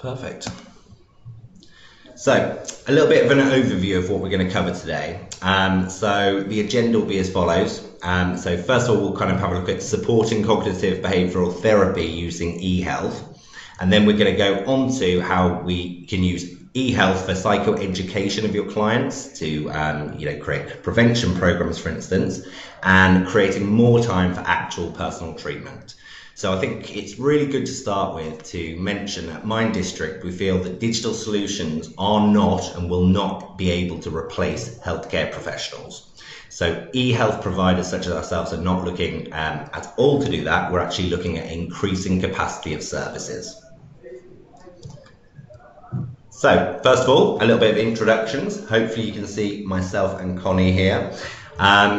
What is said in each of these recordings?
Perfect. So, a little bit of an overview of what we're going to cover today. So the agenda will be as follows. So first of all, we'll kind of have a look at supporting cognitive behavioural therapy using eHealth. And then we're going to go on to how we can use eHealth for psychoeducation of your clients to create prevention programs, for instance, and creating more time for actual personal treatment. So I think it's really good to start with to mention at Minddistrict, we feel that digital solutions are not and will not be able to replace healthcare professionals. So e-health providers such as ourselves are not looking at all to do that. We're actually looking at increasing capacity of services. So first of all, a little bit of introductions. Hopefully you can see myself and Connie here.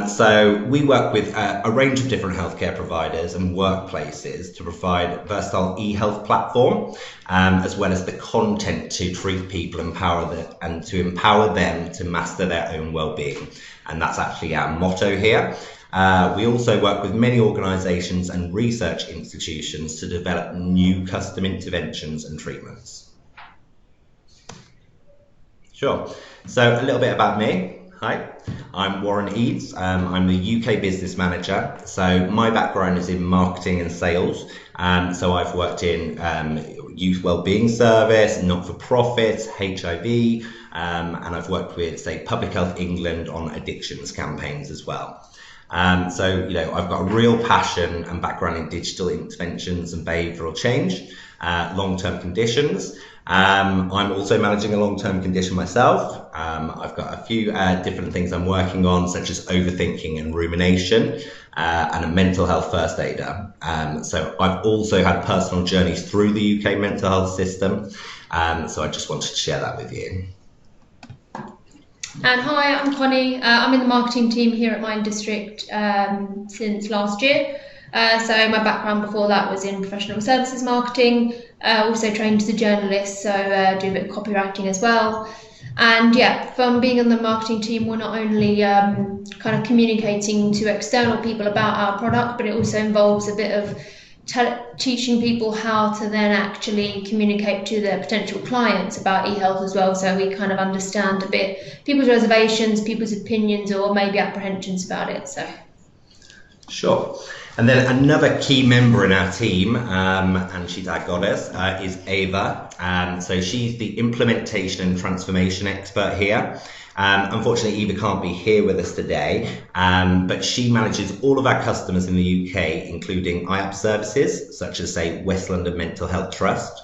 So we work with a range of different healthcare providers and workplaces to provide a versatile e-health platform, as well as the content to treat people, empower them to master their own well-being. And that's actually our motto here. We also work with many organisations and research institutions to develop new custom interventions and treatments. Sure. So a little bit about me. Hi, I'm Warren Eads. I'm the UK business manager. So my background is in marketing and sales. So I've worked in youth wellbeing service, not-for-profits, HIV, and I've worked with, say, Public Health England on addictions campaigns as well. So, I've got a real passion and background in digital interventions and behavioural change, long-term conditions. I'm also managing a long-term condition myself. I've got a few different things I'm working on, such as overthinking and rumination, and a mental health first aider. So I've also had personal journeys through the UK mental health system. So I just wanted to share that with you. And hi, I'm Connie. I'm in the marketing team here at Minddistrict since last year. So my background before that was in professional services marketing, also trained as a journalist, so do a bit of copywriting as well. And yeah, from being on the marketing team, we're not only kind of communicating to external people about our product, but it also involves a bit of teaching people how to then actually communicate to their potential clients about eHealth as well, so we kind of understand a bit people's reservations, people's opinions, or maybe apprehensions about it. So sure. And then another key member in our team, and she's our goddess, is Ava. So she's the implementation and transformation expert here. Unfortunately, Eva can't be here with us today, but she manages all of our customers in the UK, including IAP services, such as, say, West London Mental Health Trust,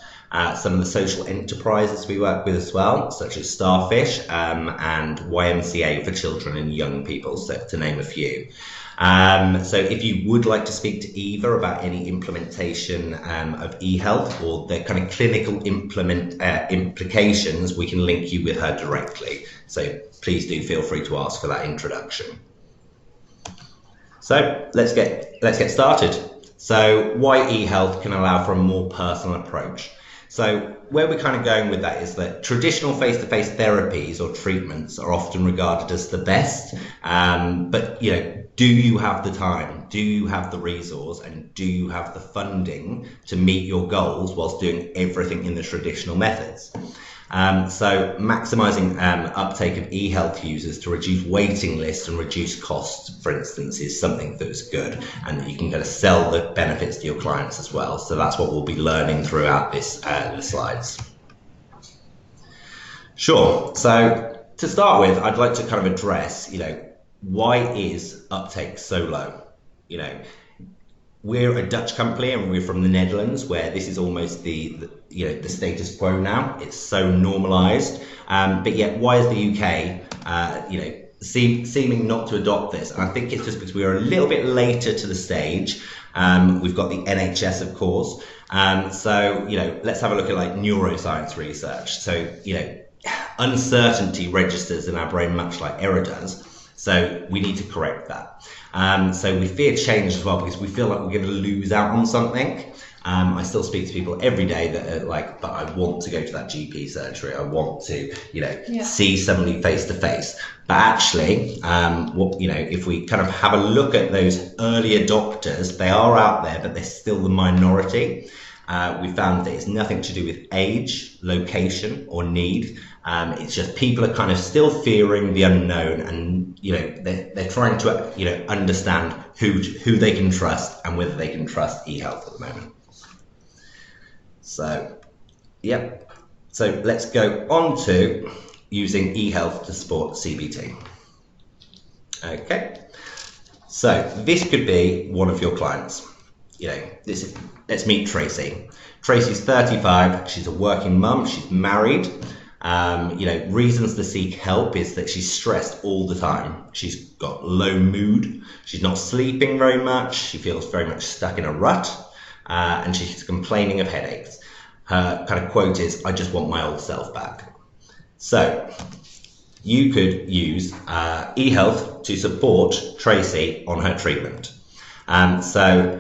some of the social enterprises we work with as well, such as Starfish and YMCA for children and young people, so to name a few. So if you would like to speak to Eva about any implementation of eHealth or the kind of clinical implications, we can link you with her directly. So please do feel free to ask for that introduction. So let's get started. So why eHealth can allow for a more personal approach. So where we're kind of going with that is that traditional face-to-face therapies or treatments are often regarded as the best, but do you have the time? Do you have the resource? And do you have the funding to meet your goals whilst doing everything in the traditional methods? So maximising uptake of eHealth users to reduce waiting lists and reduce costs, for instance, is something that's good, and you can kind of sell the benefits to your clients as well. So that's what we'll be learning throughout this the slides. Sure. So to start with, I'd like to kind of address, why is uptake so low? We're a Dutch company and we're from the Netherlands, where this is almost the status quo now. It's so normalized, but yet why is the UK seeming not to adopt this? And I think it's just because we are a little bit later to the stage. We've got the NHS, of course. So let's have a look at like neuroscience research. So uncertainty registers in our brain much like error does. So we need to correct that. So we fear change as well because we feel like we're going to lose out on something. I still speak to people every day that are like, but I want to go to that GP surgery. I want to, see somebody face to face. But actually, if we kind of have a look at those early adopters, they are out there, but they're still the minority. We found that it's nothing to do with age, location, or need. It's just people are kind of still fearing the unknown, and they're trying to understand who they can trust and whether they can trust eHealth at the moment. So, yep. So let's go on to using eHealth to support CBT. Okay. So this could be one of your clients. Let's meet Tracy. Tracy's 35. She's a working mum. She's married. Reasons to seek help is that she's stressed all the time. She's got low mood. She's not sleeping very much. She feels very much stuck in a rut, and she's complaining of headaches. Her kind of quote is, "I just want my old self back." So you could use eHealth to support Tracy on her treatment. So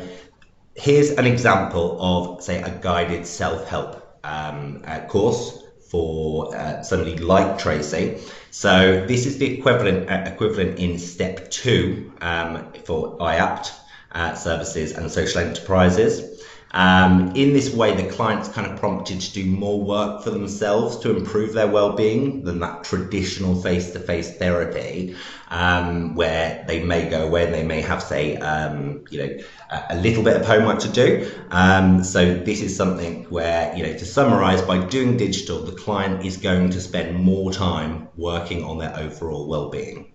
here's an example of, say, a guided self-help course for somebody like Tracy. So this is the equivalent in step 2 for IAPT services and social enterprises. In this way, the client's kind of prompted to do more work for themselves to improve their well-being than that traditional face-to-face therapy, where they may go away and they may have, say, a little bit of homework to do. So this is something where, to summarize, by doing digital, the client is going to spend more time working on their overall well-being.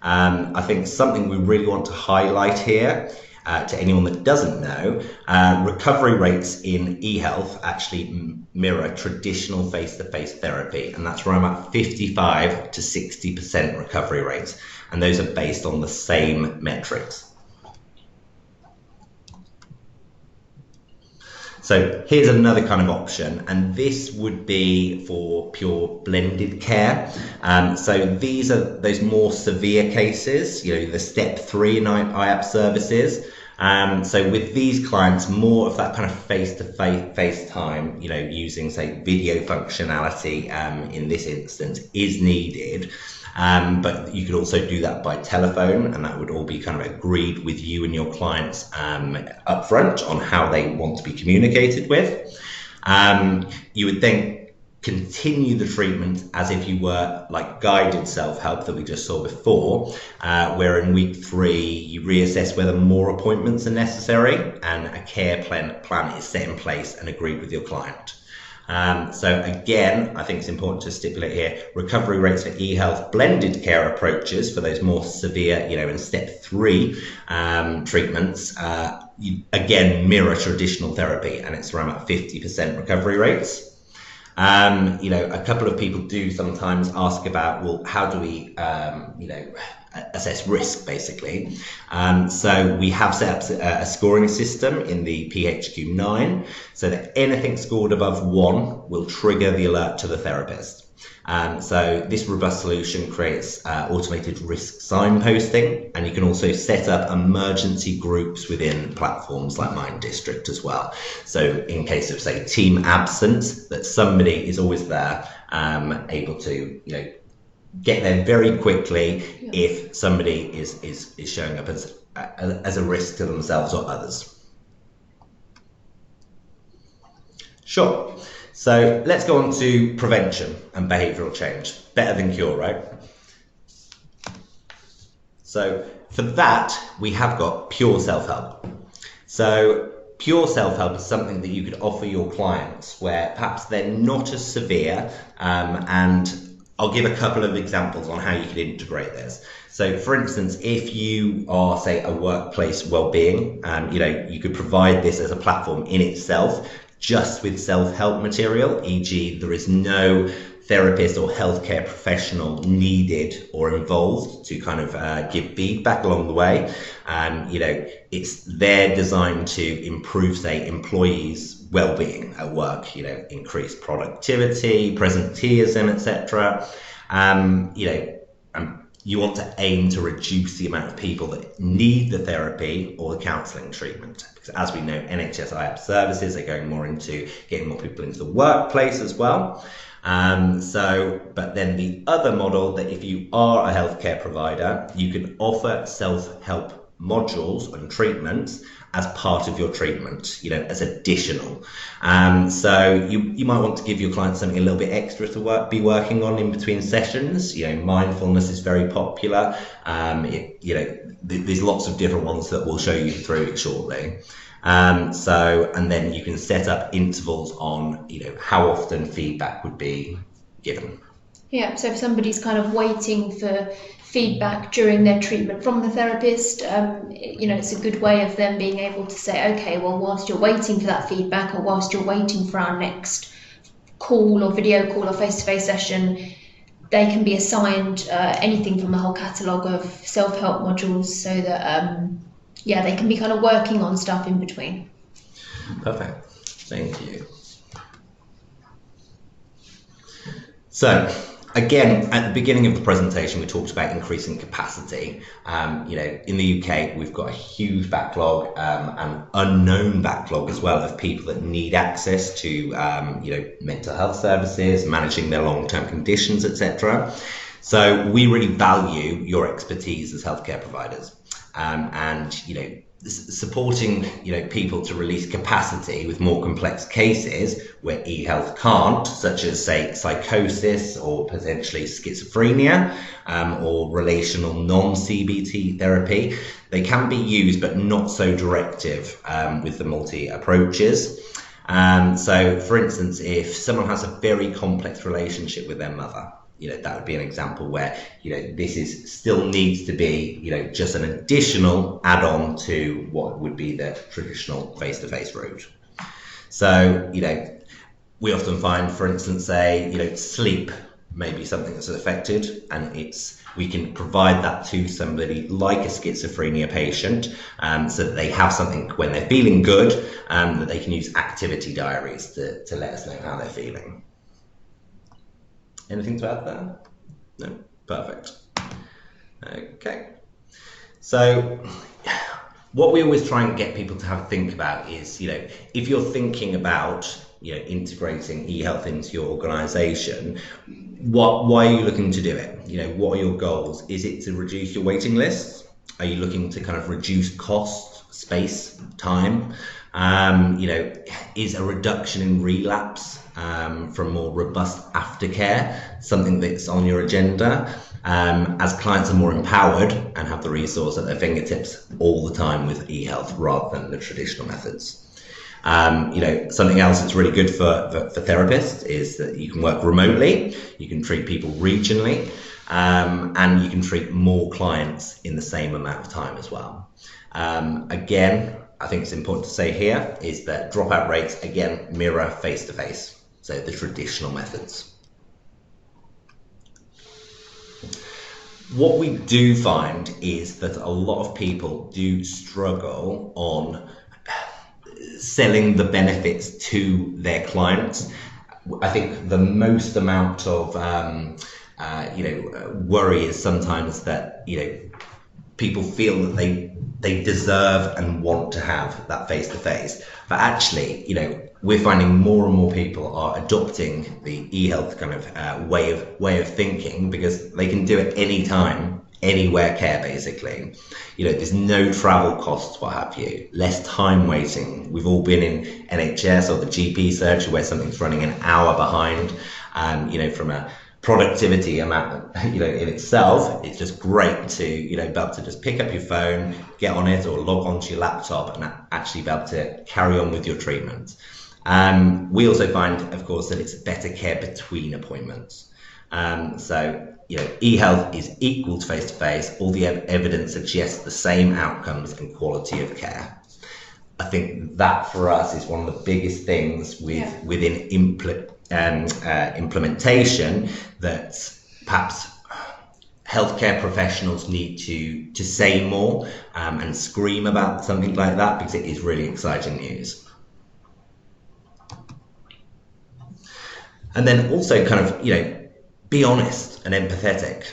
I think something we really want to highlight here, to anyone that doesn't know, recovery rates in eHealth actually mirror traditional face-to-face therapy, and that's around about 55 to 60% recovery rates, and those are based on the same metrics. So here's another kind of option, and this would be for pure blended care. So these are those more severe cases, the step 3 in IAP services. So with these clients, more of that kind of face-to-face time, using, say, video functionality in this instance is needed. But you could also do that by telephone, and that would all be kind of agreed with you and your clients upfront on how they want to be communicated with. You would then continue the treatment as if you were like guided self-help that we just saw before, where in week 3 you reassess whether more appointments are necessary and a care plan is set in place and agreed with your client. So again, I think it's important to stipulate here, recovery rates for eHealth blended care approaches for those more severe, in step 3 treatments, again mirror traditional therapy, and it's around about 50% recovery rates. A couple of people do sometimes ask about, well, how do we, assess risk, basically. So we have set up a scoring system in the PHQ-9, so that anything scored above 1 will trigger the alert to the therapist. So this robust solution creates automated risk signposting, and you can also set up emergency groups within platforms like Minddistrict as well. So in case of, say, team absence, that somebody is always there, able to, get there very quickly if somebody is showing up as a risk to themselves or others. Sure. So let's go on to prevention and behavioural change. Better than cure, right? So for that, we have got pure self-help. So pure self-help is something that you could offer your clients where perhaps they're not as severe, and I'll give a couple of examples on how you could integrate this. So for instance, if you are, say, a workplace wellbeing, you could provide this as a platform in itself, just with self-help material, e.g. there is no therapist or healthcare professional needed or involved to kind of give feedback along the way. It's there designed to improve, say, employees' well-being at work, increase productivity, presenteeism, etc. You want to aim to reduce the amount of people that need the therapy or the counselling treatment. Because as we know, NHS IAP services are going more into getting more people into the workplace as well. But then the other model, that if you are a healthcare provider, you can offer self-help modules and treatments as part of your treatment, as additional. So you might want to give your clients something a little bit extra to be working on in between sessions. Mindfulness is very popular. There's lots of different ones that we'll show you through shortly. And then you can set up intervals on, how often feedback would be given. Yeah, so if somebody's kind of waiting for feedback during their treatment from the therapist, it's a good way of them being able to say, okay, well, whilst you're waiting for that feedback, or whilst you're waiting for our next call or video call or face-to-face session, they can be assigned anything from the whole catalogue of self-help modules, so that they can be kind of working on stuff in between. Perfect, thank you. So again, at the beginning of the presentation, we talked about increasing capacity. In the UK, we've got a huge backlog, and unknown backlog as well, of people that need access to, mental health services, managing their long-term conditions, etc. So we really value your expertise as healthcare providers, and supporting people to release capacity with more complex cases where e-health can't, such as say psychosis or potentially schizophrenia, or relational non-CBT therapy. They can be used but not so directive with the multi approaches. So for instance, if someone has a very complex relationship with their mother, that would be an example where, this still needs to be, just an additional add-on to what would be the traditional face-to-face route. So, we often find, for instance, sleep may be something that's affected, and we can provide that to somebody like a schizophrenia patient, so that they have something when they're feeling good, that they can use activity diaries to let us know how they're feeling. Anything to add there? No? Perfect. Okay. So what we always try and get people to think about is, if you're thinking about, integrating e-health into your organisation, why are you looking to do it? What are your goals? Is it to reduce your waiting lists? Are you looking to kind of reduce cost, space, time? Is a reduction in relapse from more robust aftercare something that's on your agenda, as clients are more empowered and have the resource at their fingertips all the time with e-health rather than the traditional methods? Something else that's really good for therapists is that you can work remotely, you can treat people regionally, and you can treat more clients in the same amount of time as well. Again, I think it's important to say here is that dropout rates, again, mirror face-to-face, so the traditional methods. What we do find is that a lot of people do struggle on selling the benefits to their clients. I think the most amount of worry is sometimes that people feel that they deserve and want to have that face-to-face, but actually we're finding more and more people are adopting the e-health kind of way of thinking, because they can do it anytime, anywhere care, basically. There's no travel costs, what have you, less time waiting. We've all been in NHS or the GP surgery where something's running an hour behind. From a productivity amount, in itself, it's just great to, be able to just pick up your phone, get on it, or log onto your laptop and actually be able to carry on with your treatment. We also find, of course, that it's better care between appointments. E-health is equal to face-to-face. All the evidence suggests the same outcomes and quality of care. I think that for us is one of the biggest things within implementation, that perhaps healthcare professionals need to say more and scream about something like that, because it is really exciting news. And then also kind of, be honest and empathetic.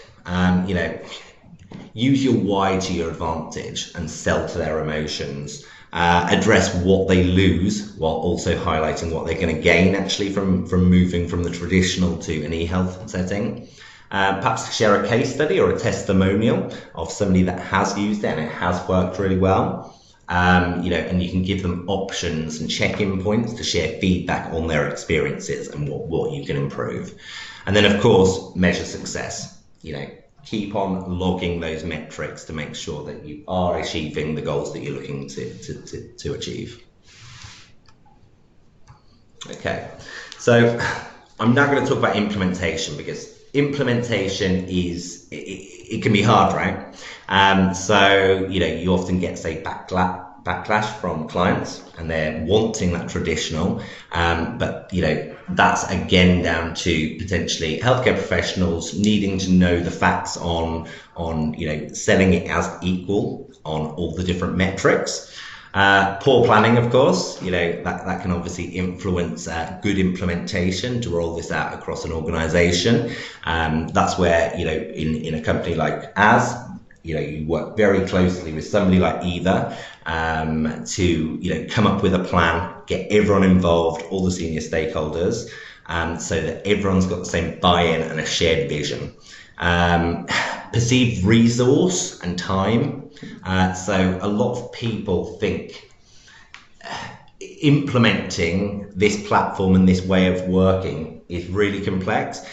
Use your why to your advantage and sell to their emotions. Address what they lose while also highlighting what they're going to gain actually from moving from the traditional to an e-health setting. Perhaps share a case study or a testimonial of somebody that has used it and it has worked really well. And you can give them options and check-in points to share feedback on their experiences and what you can improve. And then, of course, measure success. Keep on logging those metrics to make sure that you are achieving the goals that you're looking to achieve. Okay, so I'm now going to talk about implementation, because implementation it can be hard, right? So you often get, say, backlash from clients, and they're wanting that traditional, but that's again down to potentially healthcare professionals needing to know the facts on selling it as equal on all the different metrics. Poor planning, of course, that can obviously influence good implementation to roll this out across an organization. That's where, in a company like Avas, you work very closely with somebody like Eva to, come up with a plan, get everyone involved, all the senior stakeholders, so that everyone's got the same buy-in and a shared vision. Perceived resource and time. So a lot of people think implementing this platform and this way of working is really complex.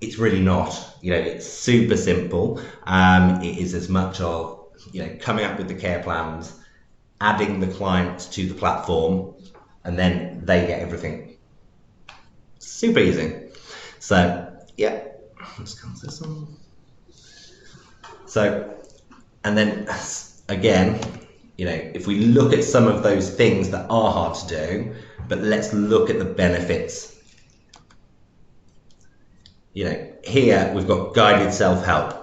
It's really not. It's super simple. It is as much of coming up with the care plans, adding the clients to the platform, and then they get everything. Super easy. So yeah, let's count this on. So, and then again, if we look at some of those things that are hard to do, but let's look at the benefits. Here we've got guided self-help.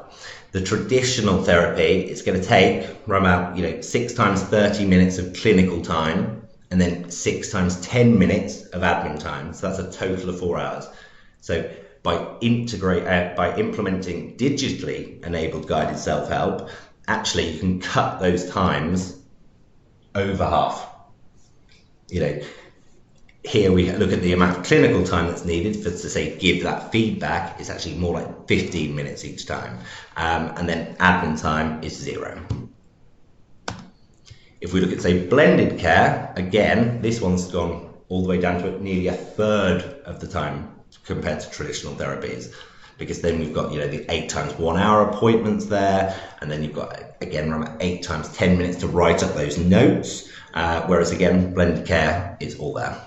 The traditional therapy is going to take around about 6 times 30 minutes of clinical time, and then 6 times 10 minutes of admin time. So that's a total of 4 hours. So by implementing digitally enabled guided self-help, actually you can cut those times over half. Here we look at the amount of clinical time that's needed to say give that feedback. It's actually more like 15 minutes each time, and then admin time is 0. If we look at, say, blended care, again, this one's gone all the way down to nearly a third of the time compared to traditional therapies, because then we've got the 8 times 1 hour appointments there, and then you've got again around 8 times 10 minutes to write up those notes, whereas again blended care is all there.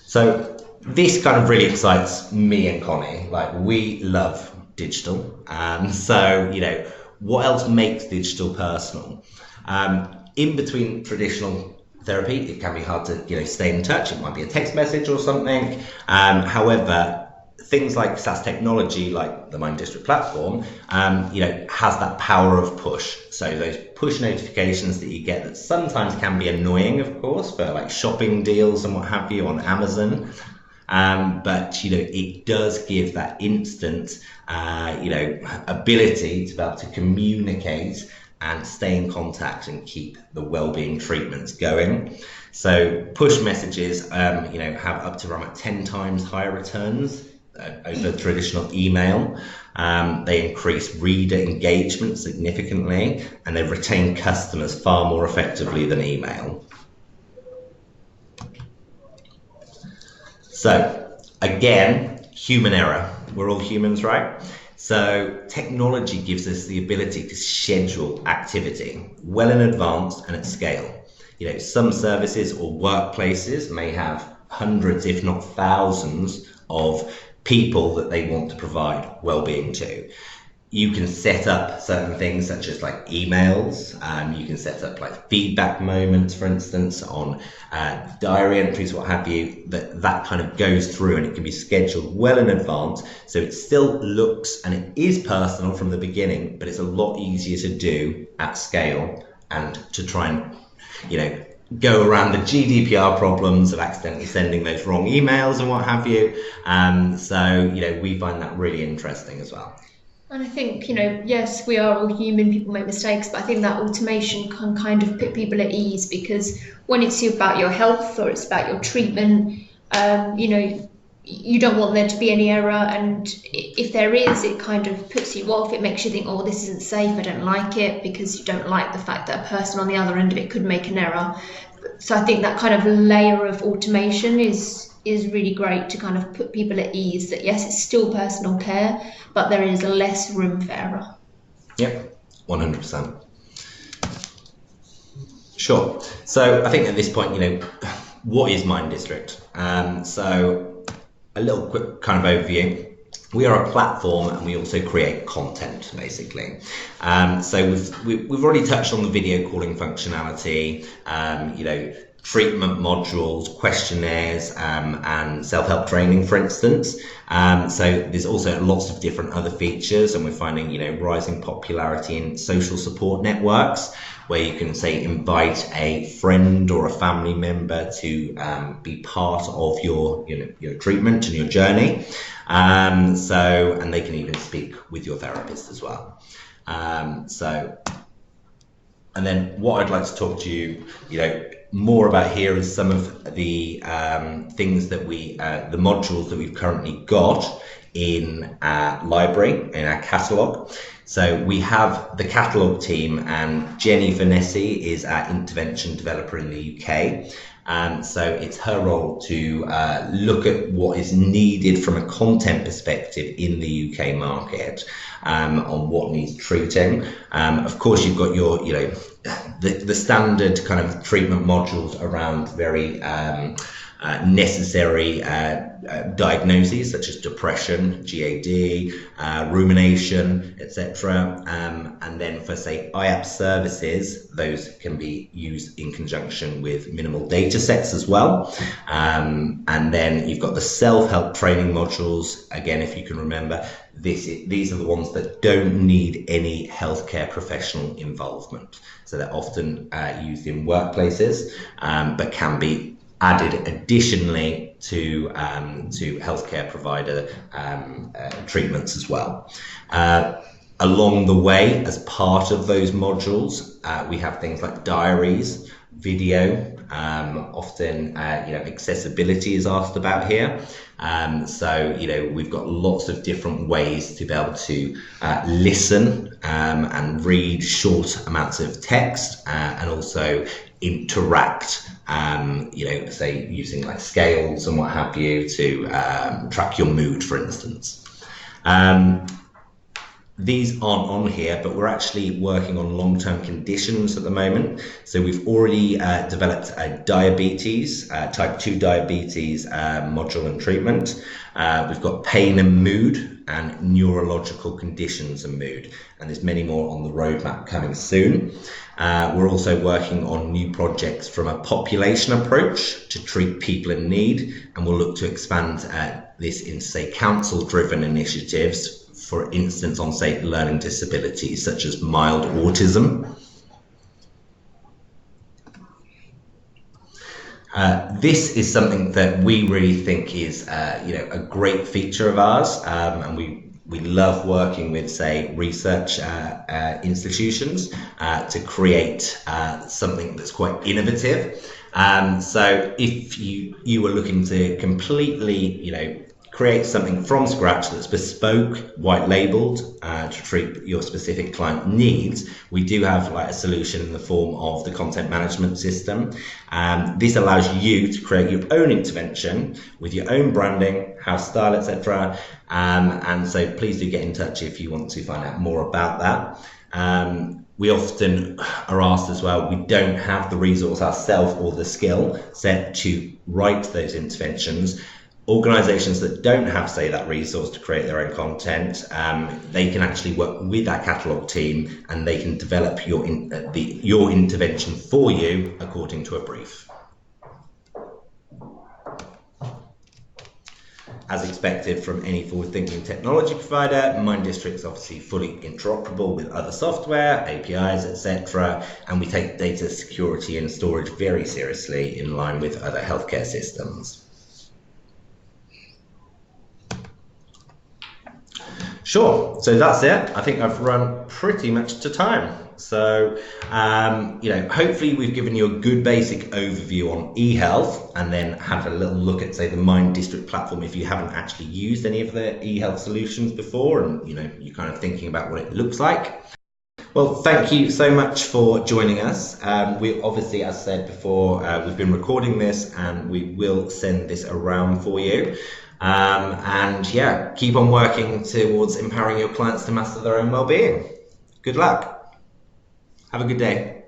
So this kind of really excites me and Connie. We love digital, so what else makes digital personal? In between traditional therapy, it can be hard to stay in touch. It might be a text message or something. However, things like SaaS technology, like the Minddistrict platform, has that power of push. So those push notifications that you get that sometimes can be annoying, of course, for like shopping deals and what have you on Amazon. But it does give that instant ability to be able to communicate and stay in contact and keep the wellbeing treatments going. So push messages have up to around 10 times higher returns over traditional email. They increase reader engagement significantly, and they retain customers far more effectively than email. So again, human error. We're all humans, right? So technology gives us the ability to schedule activity well in advance and at scale. Some services or workplaces may have hundreds, if not thousands, of people that they want to provide well-being to. You can set up certain things such as like emails. You can set up like feedback moments, for instance, on diary entries, what have you, that kind of goes through, and it can be scheduled well in advance. So it still looks and it is personal from the beginning, but it's a lot easier to do at scale and to try and, go around the GDPR problems of accidentally sending those wrong emails and what have you. So we find that really interesting as well. And I think, yes, we are all human, people make mistakes, but I think that automation can kind of put people at ease, because when it's about your health or it's about your treatment, you don't want there to be any error, and if there is, it kind of puts you off. It makes you think, oh, this isn't safe, I don't like it, because you don't like the fact that a person on the other end of it could make an error. So I think that kind of layer of automation is really great to kind of put people at ease that yes, it's still personal care, but there is less room for error. Yep, 100%. Sure. So I think at this point, what is Minddistrict? So a little quick kind of overview. We are a platform, and we also create content, basically. So we've already touched on the video calling functionality, treatment modules, questionnaires, and self-help training, for instance. So there's also lots of different other features, and we're finding, rising popularity in social support networks, where you can, say, invite a friend or a family member to be part of your treatment and your journey. And they can even speak with your therapist as well. And then what I'd like to talk to you, more about here is some of the things that the modules that we've currently got in our library, in our catalogue. So we have the catalogue team, and Jenny Vanessa is our intervention developer in the UK. So it's her role to look at what is needed from a content perspective in the UK market, on what needs treating. Of course, you've got your, the standard kind of treatment modules around very necessary diagnoses such as depression, GAD, rumination, etc. And then for, say, IAP services, those can be used in conjunction with minimal data sets as well. And then you've got the self-help training modules. Again, if you can remember, these are the ones that don't need any healthcare professional involvement. So they're often used in workplaces, but can be added additionally to healthcare provider treatments as well. Along the way, as part of those modules, we have things like diaries, video, often accessibility is asked about here. So we've got lots of different ways to be able to listen and read short amounts of text, and also interact, say using like scales and what have you to track your mood, for instance. These aren't on here, but we're actually working on long-term conditions at the moment. So we've already developed a diabetes, type 2 diabetes module and treatment. We've got pain and mood, and neurological conditions and mood. And there's many more on the roadmap coming soon. We're also working on new projects from a population approach to treat people in need. And we'll look to expand this into, say, council-driven initiatives, for instance, on, say, learning disabilities such as mild autism. This is something that we really think is, a great feature of ours, and we love working with, say, research institutions to create something that's quite innovative. So if you were looking to completely, create something from scratch that's bespoke, white labeled, to treat your specific client needs, we do have like a solution in the form of the content management system. This allows you to create your own intervention with your own branding, house style, etc. And so please do get in touch if you want to find out more about that. We often are asked as well, we don't have the resource ourselves or the skill set to write those interventions. Organisations that don't have, say, that resource to create their own content, they can actually work with that catalogue team, and they can develop your intervention for you according to a brief. As expected from any forward-thinking technology provider, Minddistrict is obviously fully interoperable with other software, APIs, etc., and we take data security and storage very seriously, in line with other healthcare systems. Sure. So that's it. I think I've run pretty much to time. So, hopefully we've given you a good basic overview on eHealth, and then have a little look at, say, the Minddistrict platform if you haven't actually used any of the eHealth solutions before, and you're kind of thinking about what it looks like. Well, thank you so much for joining us. We obviously, as said before, we've been recording this, and we will send this around for you. Keep on working towards empowering your clients to master their own well-being. Good luck. Have a good day.